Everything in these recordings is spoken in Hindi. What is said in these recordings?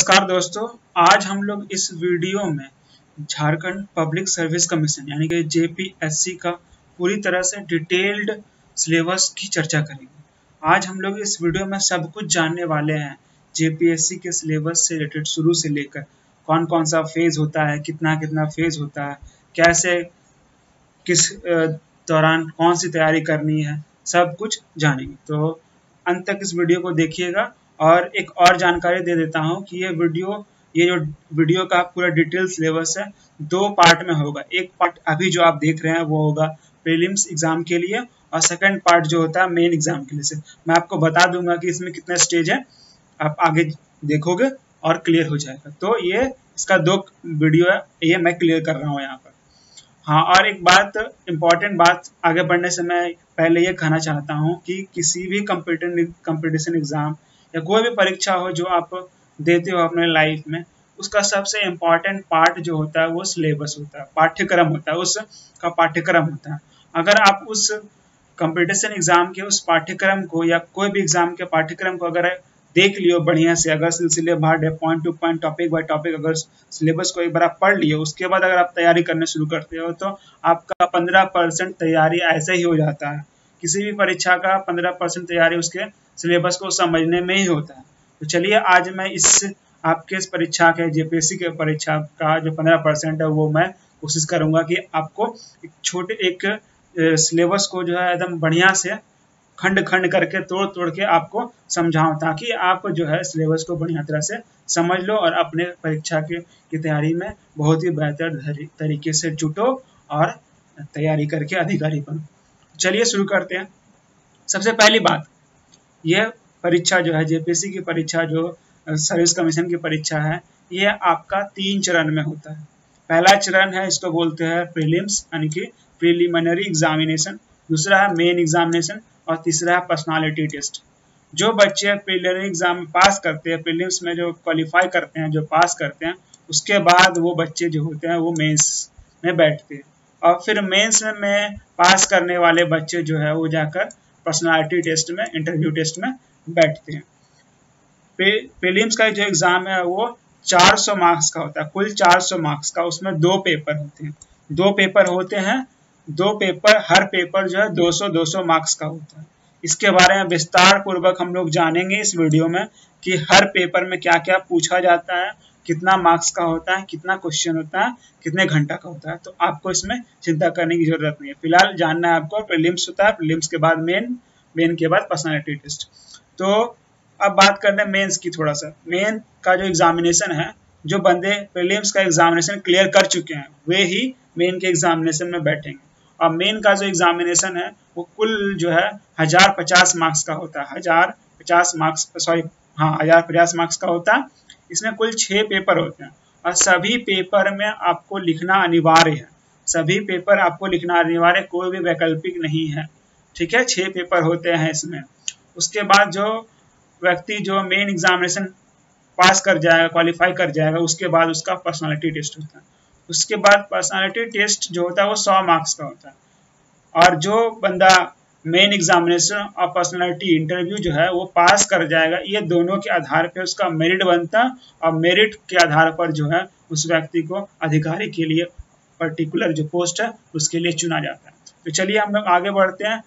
नमस्कार दोस्तों, आज हम लोग इस वीडियो में झारखंड पब्लिक सर्विस कमीशन यानी कि जेपीएससी का पूरी तरह से डिटेल्ड सिलेबस की चर्चा करेंगे। आज हम लोग इस वीडियो में सब कुछ जानने वाले हैं। जेपीएससी के सिलेबस से रिलेटेड शुरू से लेकर कौन कौन सा फेज होता है, कितना कितना फेज होता है, कैसे किस दौरान कौन सी तैयारी करनी है, सब कुछ जानेंगे। तो अंत तक इस वीडियो को देखिएगा। और एक और जानकारी दे देता हूँ कि ये जो वीडियो का पूरा डिटेल सिलेबस है, 2 पार्ट में होगा। एक पार्ट अभी जो आप देख रहे हैं वो होगा प्रीलिम्स एग्जाम के लिए, और सेकंड पार्ट जो होता है मेन एग्जाम के लिए। से मैं आपको बता दूंगा कि इसमें कितने स्टेज है, आप आगे देखोगे और क्लियर हो जाएगा। तो ये इसका 2 वीडियो है, ये मैं क्लियर कर रहा हूँ यहाँ पर। हाँ, और एक बात, इम्पॉर्टेंट बात, आगे बढ़ने से मैं पहले ये कहना चाहता हूँ कि किसी भी कंपटीशन एग्जाम या कोई भी परीक्षा हो जो आप देते हो अपने लाइफ में, उसका सबसे इम्पॉर्टेंट पार्ट जो होता है वो सिलेबस होता है, पाठ्यक्रम होता है, उसका पाठ्यक्रम होता है। अगर आप उस कंपटीशन एग्जाम के उस पाठ्यक्रम को या कोई भी एग्जाम के पाठ्यक्रम को अगर देख लियो बढ़िया से, अगर सिलसिले भर point two point, topic by topic अगर सिलेबस को एक बार आप पढ़ लिए, उसके बाद अगर आप तैयारी करने शुरू करते हो तो आपका 15% तैयारी ऐसे ही हो जाता है। किसी भी परीक्षा का 15% तैयारी उसके सिलेबस को समझने में ही होता है। तो चलिए आज मैं आपके इस परीक्षा के जेपीएससी के परीक्षा का जो 15% है वो मैं कोशिश करूंगा कि आपको एक सिलेबस को जो है एकदम बढ़िया से खंड खंड करके तोड़ के आपको समझाऊं, ताकि आप जो है सिलेबस को बढ़िया तरह से समझ लो और अपने परीक्षा की तैयारी में बहुत ही बेहतर तरीके से जुटो और तैयारी करके अधिकारी बनो। चलिए शुरू करते हैं। सबसे पहली बात, यह परीक्षा जो है जेपीएससी की परीक्षा, जो सर्विस कमीशन की परीक्षा है, ये आपका 3 चरण में होता है। पहला चरण है, इसको बोलते हैं प्रीलिम्स यानी कि प्रीलिमिनरी एग्जामिनेशन, दूसरा है मेन एग्जामिनेशन, और तीसरा है पर्सनालिटी टेस्ट। जो बच्चे प्रीलिमिनरी एग्जाम में पास करते हैं, प्रीलिम्स में जो क्वालिफाई करते हैं, जो पास करते हैं, उसके बाद वो बच्चे जो होते हैं वो मेंस में बैठते हैं, और फिर मेंस में पास करने वाले बच्चे जो है वो जाकर पर्सनालिटी टेस्ट में, इंटरव्यू टेस्ट में बैठते हैं। प्रीलिम्स का जो एग्जाम है वो 400 मार्क्स का होता है, कुल 400 मार्क्स का। उसमें 2 पेपर होते हैं, 2 पेपर होते हैं, 2 पेपर, हर पेपर जो है 200-200 मार्क्स का होता है। इसके बारे में विस्तार पूर्वक हम लोग जानेंगे इस वीडियो में कि हर पेपर में क्या क्या पूछा जाता है, कितना मार्क्स का होता है, कितना क्वेश्चन होता है, कितने घंटा का होता है। तो आपको इसमें चिंता करने की जरूरत नहीं है। फिलहाल जानना है आपको प्रीलिम्स होता है, प्रीलिम्स के बाद मेन के बाद पर्सनालिटी टेस्ट। तो अब बात करते हैं मेंस की। थोड़ा सा मेन का जो एग्जामिनेशन है, जो बंदे प्रीलिम्स का एग्जामिनेशन क्लियर कर चुके हैं वे ही मेन के एग्जामिनेशन में बैठेंगे। और मेन का जो एग्जामिनेशन है वो कुल जो है 1050 मार्क्स का होता है, 1050 मार्क्स का होता है। इसमें कुल 6 पेपर होते हैं, और सभी पेपर में आपको लिखना अनिवार्य है, सभी पेपर आपको लिखना अनिवार्य, कोई भी वैकल्पिक नहीं है। ठीक है, 6 पेपर होते हैं इसमें। उसके बाद जो व्यक्ति जो मेन एग्जामिनेशन पास कर जाएगा, क्वालिफाई कर जाएगा, उसके बाद उसका पर्सनालिटी टेस्ट होता है। उसके बाद पर्सनालिटी टेस्ट जो होता है वो 100 मार्क्स का होता है। और जो बंदा मेन एग्जामिनेशन और पर्सनालिटी इंटरव्यू जो है वो पास कर जाएगा, ये दोनों के आधार पर उसका मेरिट बनता है, और मेरिट के आधार पर जो है उस व्यक्ति को अधिकारी के लिए पर्टिकुलर जो पोस्ट है उसके लिए चुना जाता है। तो चलिए हम लोग आगे बढ़ते हैं।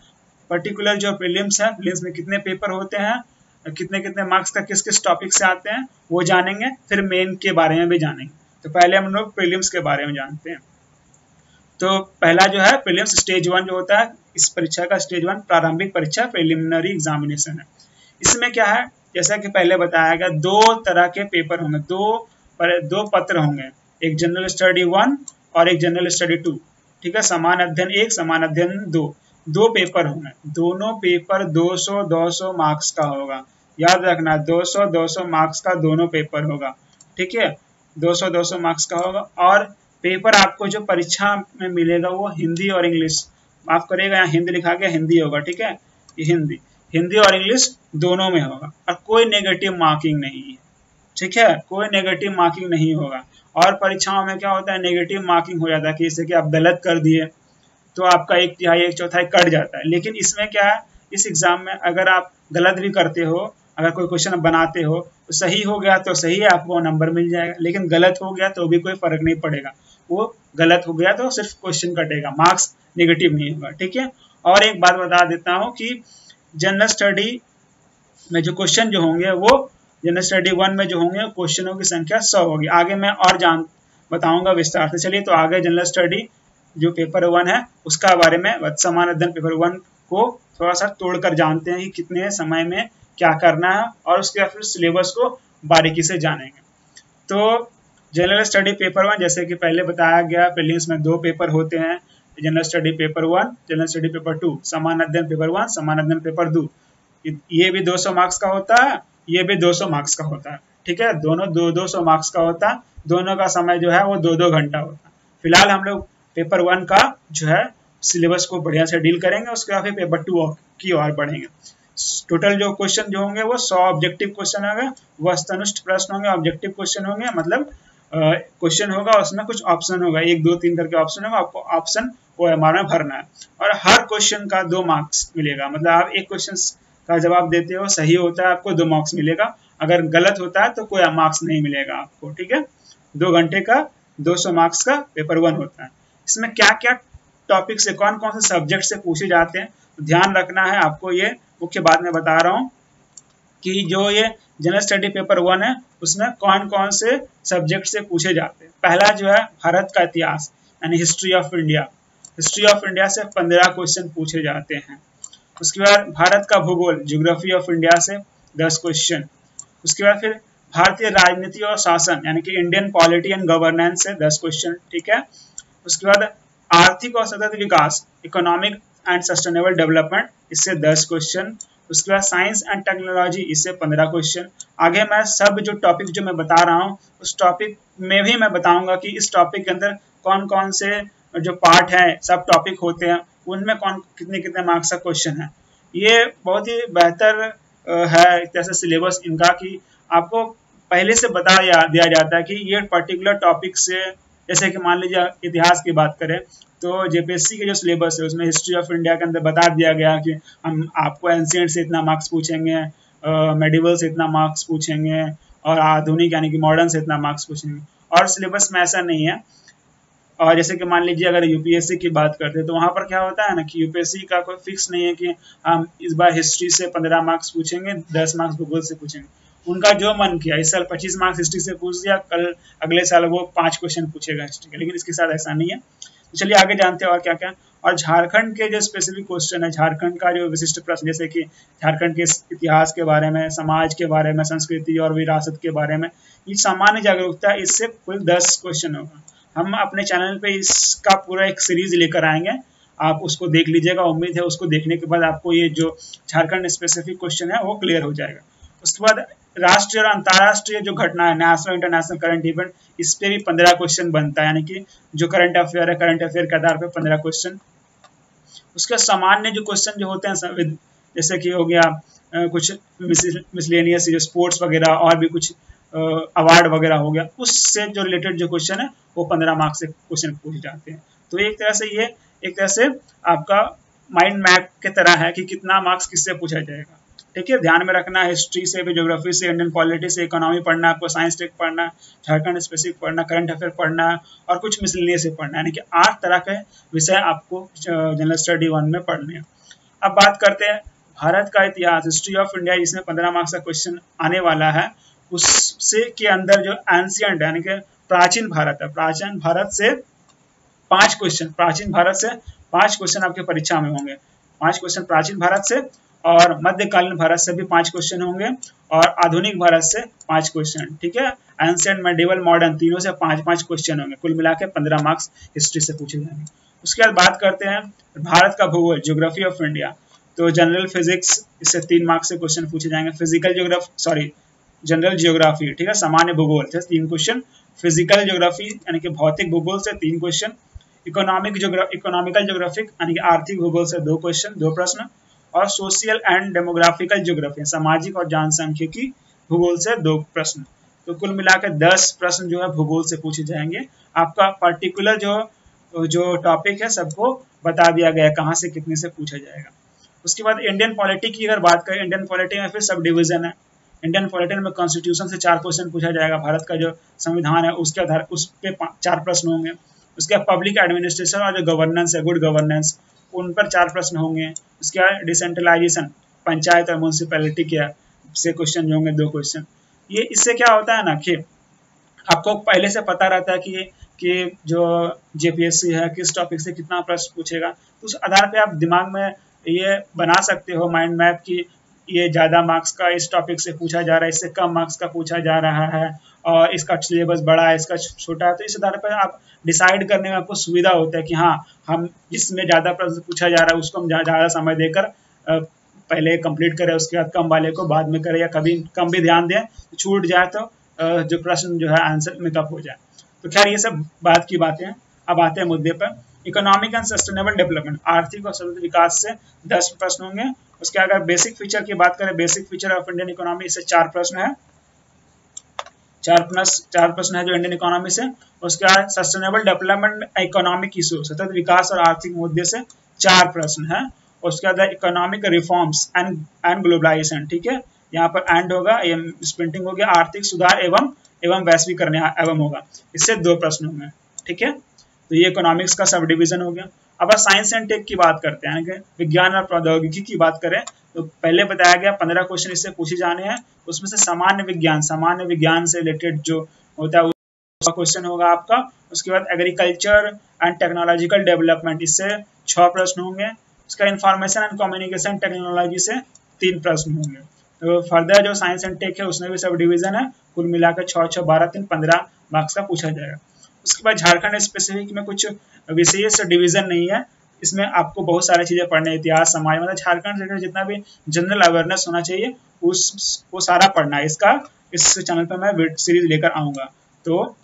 पर्टिकुलर जो प्रीलिम्स है, प्रीलिम्स में कितने पेपर होते हैं, कितने कितने मार्क्स का किस किस टॉपिक से आते हैं वो जानेंगे, फिर मेन के बारे में भी जानेंगे। तो पहले हम लोग प्रीलिम्स के बारे में जानते हैं। तो पहला जो है प्रीलिम्स स्टेज 1 जो होता है, इस परीक्षा का स्टेज 1 प्रारंभिक परीक्षा प्रीलिमिनरी एग्जामिनेशन है। इसमें क्या है, जैसा कि पहले बताया गया, 2 तरह के पेपर होंगे, 2 पत्र होंगे, एक जनरल स्टडी 1 और एक जनरल स्टडी 2। ठीक है, समान अध्ययन 1, समान अध्ययन 2, 2 पेपर होंगे। दोनों पेपर 200-200 मार्क्स का होगा। याद रखना, 200-200 मार्क्स का दोनों पेपर होगा। ठीक है, 200-200 मार्क्स का होगा। और पेपर आपको जो परीक्षा में मिलेगा वो हिंदी और इंग्लिश, माफ करिएगा यहाँ हिंदी लिखा गया, हिंदी होगा। ठीक है, ये हिंदी और इंग्लिश दोनों में होगा, और कोई नेगेटिव मार्किंग नहीं है। ठीक है, कोई नेगेटिव मार्किंग नहीं होगा। और परीक्षाओं में क्या होता है, नेगेटिव मार्किंग हो जाता है कि जैसे कि आप गलत कर दिए तो आपका 1/3 1/4 कट जाता है। लेकिन इसमें क्या है, इस एग्जाम में अगर आप गलत भी करते हो अगर कोई क्वेश्चन बनाते हो तो सही हो गया तो सही है, आपको नंबर मिल जाएगा, लेकिन गलत हो गया तो भी कोई फर्क नहीं पड़ेगा, वो गलत हो गया तो सिर्फ क्वेश्चन कटेगा, मार्क्स नेगेटिव नहीं होगा, ठीक है। और एक बात बता देता हूँ कि जनरल स्टडी में जो क्वेश्चन जो होंगे वो जनरल स्टडी 1 में जो होंगे क्वेश्चनों की संख्या 100 होगी। आगे मैं और बताऊंगा विस्तार से। चलिए तो आगे जनरल स्टडी जो पेपर 1 है उसका बारे में, समान अध्ययन पेपर 1 को थोड़ा सा तोड़कर जानते हैं कि कितने समय में क्या करना है, और उसके बाद फिर सिलेबस को बारीकी से जानेंगे। तो जनरल स्टडी पेपर 1 जैसे कि पहले बताया गया, प्रीलिम्स में 2 पेपर होते हैं, general study paper 1, general study paper 2, समान अध्ययन पेपर 1, समान अध्ययन पेपर 2। ये भी 200 मार्क्स का होता है, ये भी 200 मार्क्स का होता है, ठीक है, दोनों 200 मार्क्स का होता है, दोनों का समय जो है वो 2-2 घंटा होता है। फिलहाल हम लोग पेपर 1 का जो है सिलेबस को बढ़िया से डील करेंगे, उसके बाद फिर पेपर 2 की ओर बढ़ेंगे। टोटल जो क्वेश्चन जो होंगे वो 100 ऑब्जेक्टिव क्वेश्चन होंगे, वस्तुनिष्ठ प्रश्न होंगे, ऑब्जेक्टिव क्वेश्चन होंगे, मतलब क्वेश्चन होगा उसमें कुछ ऑप्शन होगा, 1 2 3 करके ऑप्शन होगा, आपको ऑप्शन OMR में भरना है, और हर क्वेश्चन का 2 मार्क्स मिलेगा, मतलब आप एक क्वेश्चन का जवाब देते हो, सही होता है आपको 2 मार्क्स मिलेगा, अगर गलत होता है तो कोई मार्क्स नहीं मिलेगा आपको, ठीक है। 2 घंटे का 200 मार्क्स का पेपर 1 होता है। इसमें क्या क्या टॉपिक से, कौन कौन से सब्जेक्ट से पूछे जाते हैं, तो ध्यान रखना है आपको, ये मुख्य बात मैं बता रहा हूँ कि जो ये जनरल स्टडी पेपर 1 है उसमें कौन कौन से सब्जेक्ट से पूछे जाते हैं। पहला जो है भारत का इतिहास यानी history of India, history of India से 15 क्वेश्चन पूछे जाते हैं। उसके बाद भारत का भूगोल, ज्योग्राफी ऑफ इंडिया से 10 क्वेश्चन। उसके बाद फिर भारतीय राजनीति और शासन यानी कि इंडियन पॉलिटी एंड गवर्नेंस से 10 क्वेश्चन, ठीक है। उसके बाद आर्थिक और सतत विकास, इकोनॉमिक एंड सस्टेनेबल डेवलपमेंट, इससे 10 क्वेश्चन। उसके बाद साइंस एंड टेक्नोलॉजी, इससे 15 क्वेश्चन। आगे मैं सब जो टॉपिक जो मैं बता रहा हूँ उस टॉपिक में भी मैं बताऊंगा कि इस टॉपिक के अंदर कौन कौन से जो पार्ट है, सब टॉपिक होते हैं, उनमें कौन कितने कितने मार्क्स का क्वेश्चन है। ये बहुत ही बेहतर है एक तरह से सिलेबस इनका कि आपको पहले से बता दिया जाता है कि ये पर्टिकुलर टॉपिक से, जैसे कि मान लीजिए इतिहास की बात करें तो जेपीएससी के जो सिलेबस है उसमें हिस्ट्री ऑफ इंडिया के अंदर बता दिया गया कि हम आपको एंशिएंट से इतना मार्क्स पूछेंगे, मेडिवल से इतना मार्क्स पूछेंगे, और आधुनिक यानी कि मॉडर्न से इतना मार्क्स पूछेंगे। और सिलेबस में ऐसा नहीं है। और जैसे कि मान लीजिए अगर यूपीएससी की बात करते हैं तो वहां पर क्या होता है ना कि यूपीएससी का कोई फिक्स नहीं है कि हम इस बार हिस्ट्री से 15 मार्क्स पूछेंगे, 10 मार्क्स भूगोल से पूछेंगे, उनका जो मन किया, इस साल 25 मार्क्स हिस्ट्री से पूछ दिया, कल अगले साल वो 5 क्वेश्चन पूछेगा हिस्ट्री के, लेकिन इसके साथ ऐसा नहीं है। तो चलिए आगे जानते हैं और क्या क्या। और झारखंड के जो स्पेसिफिक क्वेश्चन है, झारखंड का जो विशिष्ट प्रश्न, जैसे कि झारखंड के इतिहास के बारे में, समाज के बारे में, संस्कृति और विरासत के बारे में, ये सामान्य जागरूकता, इससे कुल 10 क्वेश्चन होगा। हम अपने चैनल पे इसका पूरा एक सीरीज लेकर आएंगे, आप उसको देख लीजिएगा। उम्मीद है उसको देखने के बाद आपको ये जो झारखंड स्पेसिफिक क्वेश्चन है वो क्लियर हो जाएगा। उसके बाद राष्ट्रीय और अंतर्राष्ट्रीय जो घटना है, नेशनल इंटरनेशनल करंट इवेंट, इस पे भी 15 क्वेश्चन बनता है, यानी कि जो करंट अफेयर है, करंट अफेयर के आधार पर 15 क्वेश्चन। उसके सामान्य जो क्वेश्चन जो होते हैं, जैसे कि हो गया कुछ मिसलेनियस जो स्पोर्ट्स वगैरह, और भी कुछ अवार्ड वगैरह हो गया, उससे जो रिलेटेड जो क्वेश्चन है वो 15 मार्क्स से क्वेश्चन पूछे जाते हैं। तो एक तरह से ये एक तरह से आपका माइंड मैप के तरह है कि कितना मार्क्स किससे पूछा जाएगा, ठीक है। ध्यान में रखना, हिस्ट्री से भी, ज्योग्राफी से, इंडियन पॉलिटी से, इकोनॉमी पढ़ना, आपको साइंस टेक पढ़ना, झारखंड स्पेसिफिक पढ़ना, करंट अफेयर पढ़ना, और कुछ मिसलेनियस से पढ़ना, यानी कि 8 तरह के विषय आपको जनरल स्टडी 1 में पढ़ने हैं। अब बात करते हैं भारत का इतिहास, हिस्ट्री ऑफ इंडिया, जिसमें 15 मार्क्स का क्वेश्चन आने वाला है। उससे के अंदर जो एंशिएंट यानी कि प्राचीन भारत है, प्राचीन भारत से 5 क्वेश्चन, प्राचीन भारत से 5 क्वेश्चन आपके परीक्षा में होंगे। 5 क्वेश्चन प्राचीन भारत से, और मध्यकालीन भारत से भी 5 क्वेश्चन होंगे, और आधुनिक भारत से 5 क्वेश्चन, ठीक है। एंशिएंट, मेडिवल, मॉडर्न, तीनों से 5-5 क्वेश्चन होंगे। कुल मिला के 15 मार्क्स हिस्ट्री से पूछे जाएंगे। उसके बाद बात करते हैं भारत का भूगोल, ज्योग्राफी ऑफ इंडिया। तो जनरल फिजिक्स, इससे 3 मार्क्स से क्वेश्चन पूछे जाएंगे। फिजिकल ज्योग्राफी, जनरल जियोग्राफी, ठीक है, सामान्य भूगोल से 3 क्वेश्चन। फिजिकल ज्योग्राफी यानी कि भौतिक भूगोल से 3 क्वेश्चन। इकोनॉमिकल ज्योग्राफिक यानी कि आर्थिक भूगोल से 2 क्वेश्चन, 2 प्रश्न। और सोशल एंड डेमोग्राफिकल ज्योग्राफी, सामाजिक और जनसांख्यिकी भूगोल से 2 प्रश्न। तो कुल मिलाकर 10 प्रश्न जो है भूगोल से पूछे जाएंगे। आपका पर्टिकुलर जो टॉपिक है सबको बता दिया गया है कहाँ से कितने से पूछा जाएगा। उसके बाद इंडियन पॉलिटी की अगर बात करें, इंडियन पॉलिटी में फिर सब डिवीजन है। इंडियन पॉलिटी में कॉन्स्टिट्यूशन से 4 क्वेश्चन पूछा जाएगा, भारत का जो संविधान है उसके आधार उस पे 4 प्रश्न होंगे। उसके बाद पब्लिक एडमिनिस्ट्रेशन और जो गवर्नेंस है, गुड गवर्नेंस, उन पर 4 प्रश्न होंगे। उसके बाद डिसेंट्रलाइजेशन, पंचायत और म्यूनसिपैलिटी क्या से क्वेश्चन जो होंगे 2 क्वेश्चन। ये इससे क्या होता है ना कि आपको पहले से पता रहता है कि जो जेपीएससी है किस टॉपिक से कितना प्रश्न पूछेगा, तो उस आधार पे आप दिमाग में ये बना सकते हो माइंड मैप कि ये ज़्यादा मार्क्स का इस टॉपिक से पूछा जा रहा है, इससे कम मार्क्स का पूछा जा रहा है, और इसका सिलेबस बड़ा है, इसका छोटा है। तो इस आधार पर आप डिसाइड करने में आपको सुविधा होता है कि हाँ, हम जिसमें ज़्यादा प्रश्न पूछा जा रहा है उसको हम ज़्यादा समय देकर पहले कंप्लीट करें, उसके बाद कम वाले को बाद में करें, या कभी कम भी ध्यान दें, छूट जाए तो जो प्रश्न जो है आंसर मेकअप हो जाए। तो खैर ये सब बात की बातें हैं। अब आते हैं मुद्दे पर। इकोनॉमिक एंड सस्टेनेबल डेवलपमेंट, आर्थिक और सतत विकास से 10 प्रश्न होंगे। उसके अगर बेसिक फीचर की बात करें, basic feature of Indian economy से 4 प्रश्न है, 4 प्रश्न है जो इंडियन इकोनॉमी से। उसके बाद सस्टेनेबल डेवलपमेंट इकोनॉमिक इशू, सतत विकास और आर्थिक मुद्दे से 4 प्रश्न है। उसके बाद इकोनॉमिक रिफॉर्म्स एंड ग्लोबलाइजेशन, ठीक है, यहाँ पर एंड होगा, स्प्रिंटिंग हो गया, आर्थिक सुधार एवं वैश्वीकरण एवं होगा, इससे 2 प्रश्न होंगे, ठीक है। तो ये इकोनॉमिक्स का सब डिवीजन हो गया। अब साइंस एंड टेक की बात करते हैं, विज्ञान और प्रौद्योगिकी की बात करें तो पहले बताया गया 15 क्वेश्चन इससे पूछे जाने हैं। उसमें से सामान्य विज्ञान से रिलेटेड जो होता है उसका क्वेश्चन होगा आपका। उसके बाद एग्रीकल्चर एंड टेक्नोलॉजिकल डेवलपमेंट, इससे 6 प्रश्न होंगे। उसका इंफॉर्मेशन एंड कम्युनिकेशन टेक्नोलॉजी से 3 प्रश्न होंगे। तो फर्दर जो साइंस एंड टेक है उसमें भी सब डिवीजन है, कुल मिलाकर 6 6 12 3 15 मार्क्स का पूछा जाएगा। उसके बाद झारखंड स्पेसिफिक में कुछ विशेष डिवीजन नहीं है, इसमें आपको बहुत सारी चीजें पढ़ने, इतिहास, समाज, मतलब झारखंड से जितना भी जनरल अवेयरनेस होना चाहिए वो सारा पढ़ना है। इसका इस चैनल पर मैं सीरीज लेकर आऊंगा, तो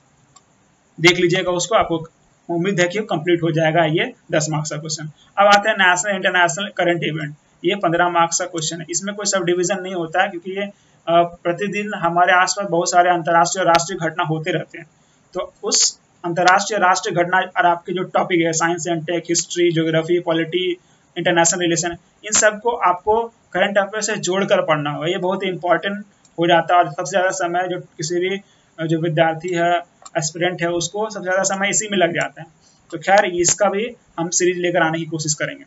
देख लीजिएगा उसको, आपको उम्मीद है कि कंप्लीट हो जाएगा ये 10 मार्क्स का क्वेश्चन। अब आते हैं नेशनल इंटरनेशनल करंट इवेंट, ये 15 मार्क्स का क्वेश्चन है। इसमें कोई सब डिवीजन नहीं होता है क्योंकि ये प्रतिदिन हमारे आसपास बहुत सारे अंतर्राष्ट्रीय और राष्ट्रीय घटना होते रहते हैं। तो उस अंतर्राष्ट्रीय राष्ट्रीय घटना और आपके जो टॉपिक है science and tech, history, geography, polity, international relation, इन सबको आपको करंट अफेयर से जोड़कर पढ़ना होगा। ये बहुत ही इंपॉर्टेंट हो जाता है और सबसे ज़्यादा समय जो किसी भी जो विद्यार्थी है, एस्पिरेंट है, उसको सबसे ज़्यादा समय इसी में लग जाता है। तो खैर इसका भी हम सीरीज लेकर आने की कोशिश करेंगे।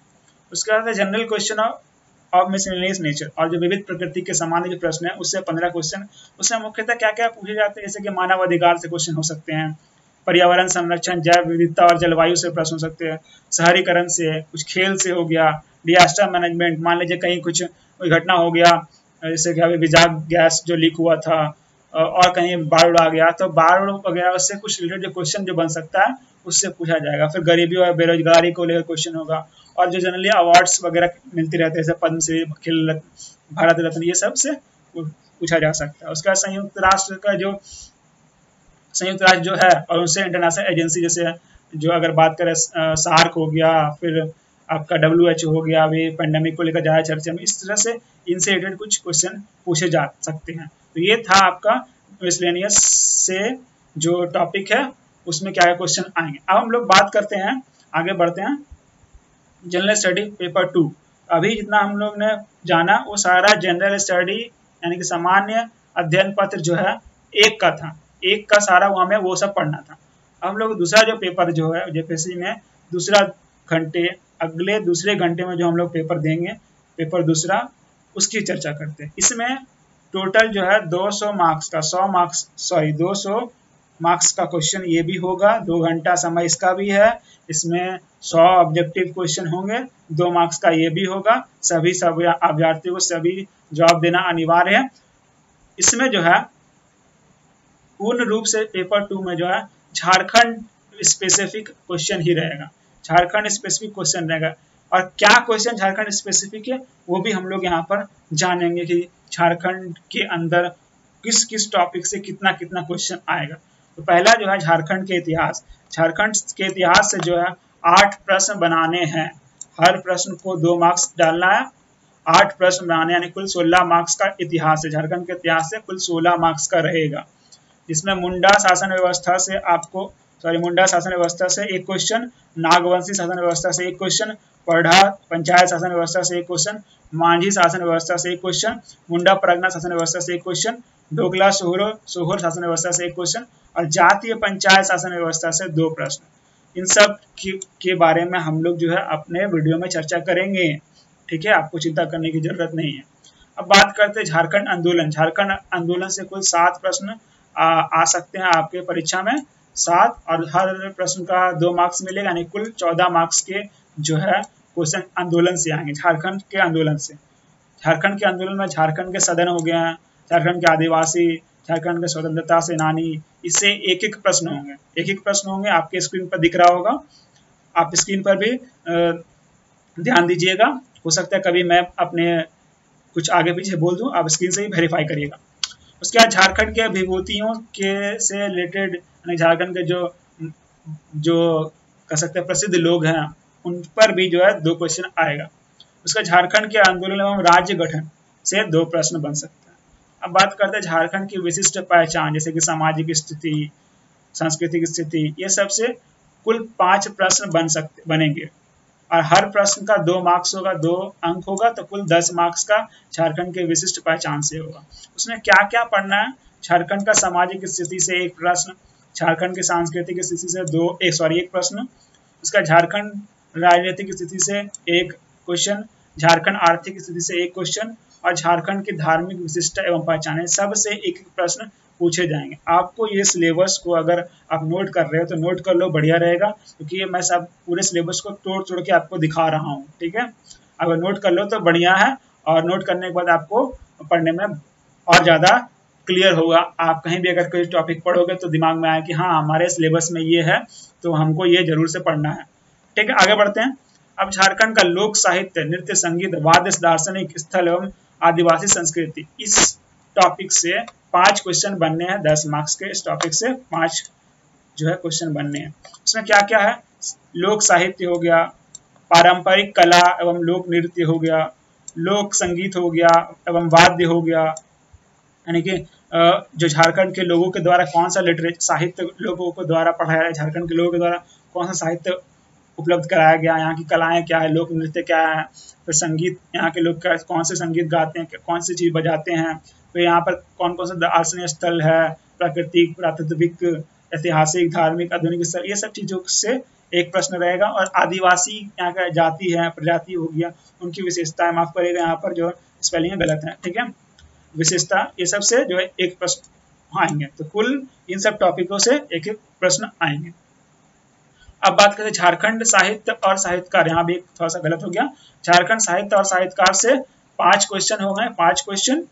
उसके बाद general question of miscellaneous nature, और जो विविध प्रकृति के सामान्य जो प्रश्न है उससे 15 क्वेश्चन। उससे मुख्यतः क्या क्या पूछे जाते हैं, जैसे कि मानव अधिकार से क्वेश्चन हो सकते हैं, पर्यावरण संरक्षण, जैव विविधता और जलवायु से प्रश्न हो सकते हैं, शहरीकरण से, कुछ खेल से हो गया, डिजास्टर मैनेजमेंट, मान लीजिए कहीं कुछ घटना हो गया, जैसे कि अभी विजाग गैस जो लीक हुआ था और कहीं बाढ़ आ गया, तो बाढ़ वगैरह उससे कुछ रिलेटेड जो क्वेश्चन जो बन सकता है उससे पूछा जाएगा। फिर गरीबी और बेरोजगारी को लेकर क्वेश्चन होगा, और जो जनरली अवार्ड्स वगैरह मिलती रहते हैं जैसे पद्मश्री, खेल रत्न, भारत रत्न, ये सब से पूछा जा सकता है। उसका संयुक्त राष्ट्र जो है और उनसे इंटरनेशनल एजेंसी, जैसे जो अगर बात करें सार्क हो गया, फिर आपका WHO हो गया, अभी पेंडेमिक को लेकर ज़्यादा चर्चा में, इस तरह से इनसे रिलेटेड कुछ क्वेश्चन पूछे जा सकते हैं। तो ये था आपका मिसलेनियस से जो टॉपिक है उसमें क्या क्वेश्चन आएंगे। अब हम लोग बात करते हैं, आगे बढ़ते हैं, जनरल स्टडी पेपर 2। अभी जितना हम लोग ने जाना वो सारा जनरल स्टडी यानी कि सामान्य अध्ययन पत्र जो है 1 का था, 1 का सारा वहाँ में वो सब पढ़ना था। हम लोग दूसरा जो पेपर जो है जेपीएससी में दूसरे घंटे में जो हम लोग पेपर देंगे, पेपर दूसरा, उसकी चर्चा करते हैं। इसमें टोटल जो है 200 मार्क्स का 200 मार्क्स का क्वेश्चन ये भी होगा, 2 घंटा समय इसका भी है। इसमें 100 ऑब्जेक्टिव क्वेश्चन होंगे, 2 मार्क्स का ये भी होगा। सभी अभ्यर्थियों को सभी जवाब देना अनिवार्य है। इसमें जो है पूर्ण रूप से पेपर 2 में जो है झारखंड स्पेसिफिक क्वेश्चन ही रहेगा, झारखंड स्पेसिफिक क्वेश्चन रहेगा। और क्या क्वेश्चन झारखंड स्पेसिफिक है वो भी हम लोग यहाँ पर जानेंगे कि झारखंड के अंदर किस किस टॉपिक से कितना कितना क्वेश्चन आएगा। तो पहला जो है झारखंड के इतिहास, झारखंड के इतिहास से जो है 8 प्रश्न बनाने हैं, हर प्रश्न को 2 मार्क्स डालना है। 8 प्रश्न बनाने यानी कुल 16 मार्क्स का इतिहास है, झारखंड के इतिहास से कुल 16 मार्क्स का रहेगा। जिसमें मुंडा शासन व्यवस्था से 1 क्वेश्चन, नागवंशी शासन व्यवस्था से 1 क्वेश्चन, पढ़ा पंचायत शासन व्यवस्था से एक क्वेश्चन, मांझी शासन व्यवस्था से एक क्वेश्चन, मुंडा परगना शासन व्यवस्था से एक क्वेश्चन, डोगला सोहर शासन व्यवस्था से एक क्वेश्चन और जातीय पंचायत शासन व्यवस्था से 2 प्रश्न। इन सब के बारे में हम लोग जो है अपने वीडियो में चर्चा करेंगे, ठीक है, आपको चिंता करने की जरूरत नहीं है। अब बात करते हैं झारखंड आंदोलन। झारखंड आंदोलन से कुल 7 प्रश्न आ सकते हैं आपके परीक्षा में, 7, और हर प्रश्न का 2 मार्क्स मिलेगा, यानी कुल 14 मार्क्स के जो है क्वेश्चन आंदोलन से आएंगे, झारखंड के आंदोलन से। झारखंड के आंदोलन में झारखंड के सदन हो गए हैं, झारखंड के आदिवासी, झारखंड के स्वतंत्रता सेनानी, इससे एक एक प्रश्न होंगे, एक एक प्रश्न होंगे। आपके स्क्रीन पर दिख रहा होगा, आप स्क्रीन पर भी ध्यान दीजिएगा। हो सकता है कभी मैं अपने कुछ आगे पीछे बोल दूं, आप स्क्रीन से ही वेरीफाई करिएगा। उसके बाद झारखंड के विभूतियों के से रिलेटेड, झारखंड के जो कह सकते हैं प्रसिद्ध लोग हैं, उन पर भी जो है 2 क्वेश्चन आएगा। उसका झारखंड के आंदोलन एवं राज्य गठन से 2 प्रश्न बन सकते हैं। अब बात करते हैं झारखंड की विशिष्ट पहचान, जैसे कि सामाजिक स्थिति, सांस्कृतिक स्थिति, ये सब से कुल 5 प्रश्न बनेंगे और हर प्रश्न का 2 मार्क्स होगा, 2 अंक होगा, तो कुल 10 मार्क्स का झारखंड के विशिष्ट पहचान से होगा। उसमें क्या क्या पढ़ना है? झारखंड का सामाजिक स्थिति से 1 प्रश्न, झारखंड की सांस्कृतिक स्थिति से 1 प्रश्न, उसका झारखंड राजनीतिक स्थिति से 1 क्वेश्चन, झारखंड आर्थिक स्थिति से 1 क्वेश्चन और झारखंड की धार्मिक विशिष्टता एवं पहचाने सब से 1 प्रश्न पूछे जाएंगे। आपको ये सिलेबस को अगर आप नोट कर रहे हो तो नोट कर लो, बढ़िया रहेगा, क्योंकि मैं सब पूरे सिलेबस को तोड़ तोड़ के आपको दिखा रहा हूँ, ठीक है। अगर नोट कर लो तो बढ़िया है, और नोट करने के बाद आपको पढ़ने में और ज़्यादा क्लियर होगा। आप कहीं भी अगर कोई टॉपिक पढ़ोगे तो दिमाग में आए कि हाँ हमारे सिलेबस में ये है, तो हमको ये जरूर से पढ़ना है, ठीक है। आगे बढ़ते हैं। अब झारखंड का लोक साहित्य, नृत्य, संगीत, वाद्य, दार्शनिक स्थल एवं आदिवासी संस्कृति, इस टॉपिक से 5 क्वेश्चन बनने हैं, 10 मार्क्स के। इस टॉपिक से 5 जो है क्वेश्चन बनने हैं। उसमें क्या क्या है? लोक साहित्य हो गया, पारंपरिक कला एवं लोक नृत्य हो गया, लोक संगीत हो गया एवं वाद्य हो गया, यानी कि जो झारखंड के लोगों के द्वारा कौन सा लिटरेचर साहित्य लोगों को द्वारा पढ़ाया है, झारखंड के लोगों के द्वारा कौन सा साहित्य उपलब्ध कराया गया, यहाँ की कलाएं क्या है, लोक नृत्य क्या है, फिर संगीत, यहाँ के लोग कौन से संगीत गाते हैं, कौन सी चीज बजाते हैं, फिर यहाँ पर कौन कौन सा दार्शनिक स्थल है, प्राकृतिक, प्राकृतिक, ऐतिहासिक, धार्मिक, आधुनिक स्थल, ये सब चीजों से 1 प्रश्न रहेगा। और आदिवासी यहाँ का जाति है, प्रजाति हो गया, उनकी विशेषताएं, माफ करिएगा यहाँ पर जो स्पेलिंग गलत है, ठीक है, विशेषता, ये सब से जो है 1 प्रश्न आएंगे। तो कुल इन सब टॉपिकों से 1-1 प्रश्न आएंगे। अब बात करें झारखंड साहित्य और साहित्यकार, यहाँ भी थोड़ा सा गलत हो गया, झारखंड साहित्य और साहित्यकार से 5 क्वेश्चन हो गए, 5 क्वेश्चन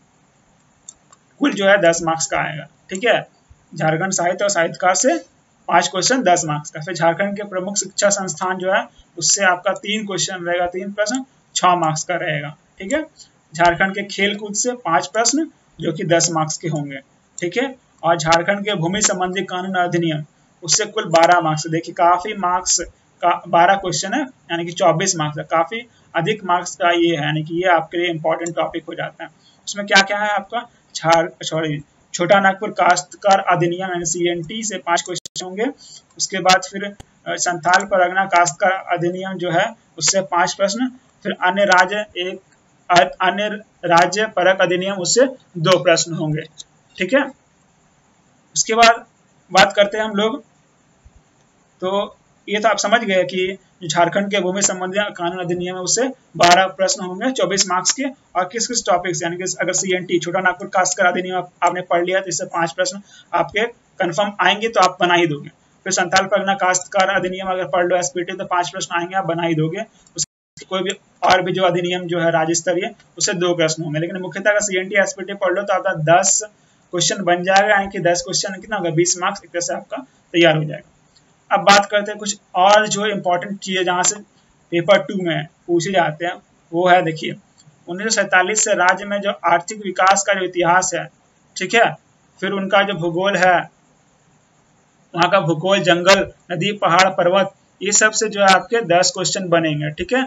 कुल जो है 10 मार्क्स का आएगा, ठीक है। झारखंड साहित्य और साहित्यकार से 5 क्वेश्चन 10 मार्क्स का। फिर झारखंड के प्रमुख शिक्षा संस्थान जो है उससे आपका 3 क्वेश्चन रहेगा, 3 प्रश्न 6 मार्क्स का रहेगा, ठीक है। झारखंड के खेल कूद से 5 प्रश्न जो कि 10 मार्क्स के होंगे, ठीक है। और झारखंड के भूमि संबंधी कानून अधिनियम, उससे कुल 12 मार्क्स। देखिए काफी मार्क्स का 12 क्वेश्चन है, यानी कि 24 मार्क्स है, काफी अधिक मार्क्स का ये है, यानी कि ये आपके लिए इंपॉर्टेंट टॉपिक हो जाता है। उसमें क्या क्या है आपका, छोटा नागपुर काश्तकार अधिनियम यानी CNT से 5 क्वेश्चन होंगे। उसके बाद फिर संथाल परगना काश्तकार अधिनियम जो है उससे 5 प्रश्न। फिर अन्य राज्य परक अधिनियम, उससे 2 प्रश्न होंगे, ठीक है। उसके बाद बात करते हैं हम लोग, तो ये तो आप समझ गए कि झारखंड के भूमि संबंधी कानून अधिनियम है उससे 12 प्रश्न होंगे 24 मार्क्स के। और किस किस टॉपिक से, यानी कि अगर CNT छोटा नागपुर काश्तकार अधिनियम आपने पढ़ लिया तो इससे 5 प्रश्न आपके कंफर्म आएंगे, तो आप बना ही दोगे। फिर संथाल परगना काश्तकार अधिनियम अगर पढ़ लो SPT तो 5 प्रश्न आएंगे, आप बना ही दोगे। कोई भी और भी जो अधिनियम जो है राज्य स्तरीय, उससे 2 प्रश्न होंगे। लेकिन मुख्यतः अगर CNT SPT पढ़ लो तो आपका 10 क्वेश्चन बन जाएगा, यानी कि 10 क्वेश्चन कितना होगा, 20 मार्क्स एक तरह से आपका तैयार हो जाएगा। अब बात करते हैं कुछ और जो इम्पोर्टेंट चीज़ें जहाँ से पेपर 2 में पूछे जाते हैं, वो है देखिए 1947 से राज्य में जो आर्थिक विकास का जो इतिहास है, ठीक है। फिर उनका जो भूगोल है, वहाँ का भूगोल, जंगल, नदी, पहाड़, पर्वत, ये सब से जो है आपके 10 क्वेश्चन बनेंगे, ठीक है।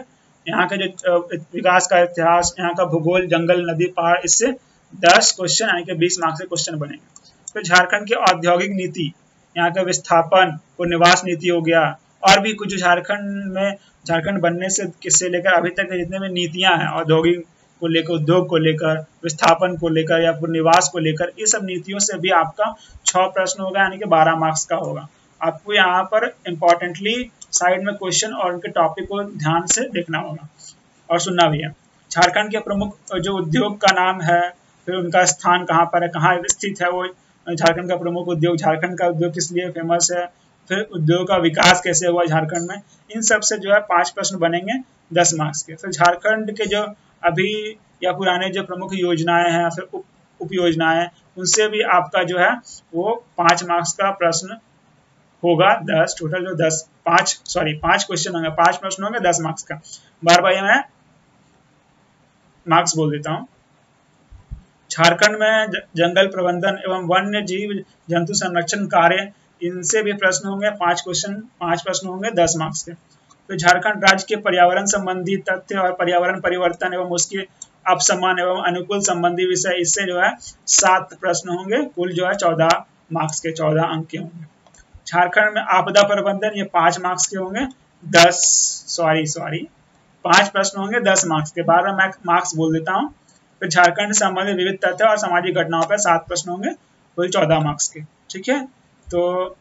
यहाँ के जो विकास का इतिहास, यहाँ का भूगोल, जंगल, नदी, पहाड़, इससे 10 क्वेश्चन यानी कि 20 मार्क्स के क्वेश्चन बनेंगे। फिर झारखंड की औद्योगिक नीति, यहाँ का विस्थापन और निवास नीति हो गया, और भी कुछ झारखंड बनने से लेकर अभी तक जितने भी नीतियां हैं, औद्योगिक को लेकर, उद्योग को लेकर, विस्थापन को लेकर या फिर निवास को लेकर, ये सब नीतियों से भी आपका 6 प्रश्न होगा, यानी कि 12 मार्क्स का होगा। आपको यहाँ पर इम्पोर्टेंटली साइड में क्वेश्चन और उनके टॉपिक को ध्यान से देखना होगा और सुनना भी है। झारखंड के प्रमुख जो उद्योग का नाम है, फिर उनका स्थान कहाँ पर है, कहाँ स्थित है वो झारखंड का प्रमुख उद्योग, झारखंड का उद्योग किस लिए फेमस है, फिर उद्योग का विकास कैसे हुआ झारखंड में, इन सब से जो है 5 प्रश्न बनेंगे 10 मार्क्स के। फिर झारखंड के जो अभी या पुराने जो प्रमुख योजनाएं हैं, फिर उप योजनाएं, उनसे भी आपका जो है वो 5 मार्क्स का प्रश्न होगा। 10 टोटल जो 5 क्वेश्चन होंगे, 5 प्रश्न होंगे 10 मार्क्स का। बार बार मैं मार्क्स बोल देता हूँ। झारखंड में जंगल प्रबंधन एवं वन्य जीव जंतु संरक्षण कार्य, इनसे भी प्रश्न होंगे 5 प्रश्न होंगे 10 मार्क्स के। तो झारखंड राज्य के पर्यावरण संबंधी तथ्य और पर्यावरण परिवर्तन एवं उसके अपसमान एवं अनुकूल संबंधी विषय, इससे जो है 7 प्रश्न होंगे, कुल जो है 14 मार्क्स के, 14 अंक के होंगे। झारखंड में आपदा प्रबंधन, ये 5 मार्क्स के होंगे। 5 प्रश्न होंगे 10 मार्क्स के, 12 मार्क्स बोल देता हूँ। फिर झारखंड से संबंधित विविध तथ्य और सामाजिक घटनाओं पर 7 प्रश्न होंगे, कुल 14 मार्क्स के। ठीक है, तो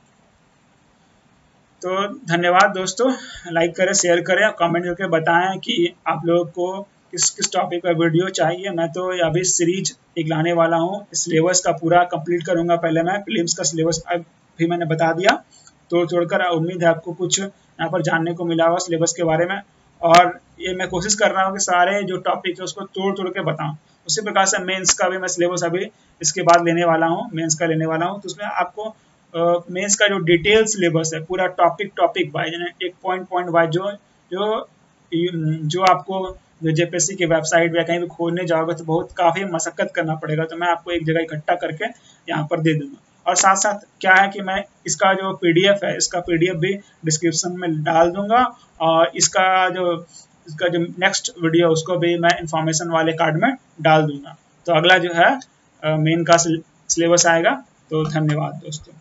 धन्यवाद दोस्तों। लाइक करें, शेयर करें, कमेंट करके बताएं कि आप लोगों को किस टॉपिक पर वीडियो चाहिए। मैं तो अभी सीरीज एक लाने वाला हूँ, सिलेबस का पूरा कंप्लीट करूंगा। पहले मैं प्रीलिम्स का सिलेबस भी मैंने बता दिया, तोड़कर उम्मीद है आपको कुछ यहाँ पर जानने को मिला होगा सिलेबस के बारे में। और ये मैं कोशिश कर रहा हूँ कि सारे जो टॉपिक है उसको तोड़ के बताऊँ। उसी प्रकार से मेंस का भी मैं सिलेबस अभी इसके बाद लेने वाला हूँ, मेंस का लेने वाला हूँ। तो उसमें आपको मेंस का जो डिटेल सिलेबस है, पूरा टॉपिक वाइज, एक पॉइंट वाइज जो आपको जो जेपीएससी की वेबसाइट या कहीं भी खोलने जाओगे तो काफ़ी मशक्कत करना पड़ेगा, तो मैं आपको एक जगह इकट्ठा करके यहाँ पर दे दूंगा। और साथ साथ क्या है कि मैं इसका जो पीडीएफ है, इसका पीडीएफ भी डिस्क्रिप्शन में डाल दूंगा, और इसका जो नेक्स्ट वीडियो उसको भी मैं इंफॉर्मेशन वाले कार्ड में डाल दूंगा। तो अगला जो है मेन का सिलेबस आएगा। तो धन्यवाद दोस्तों।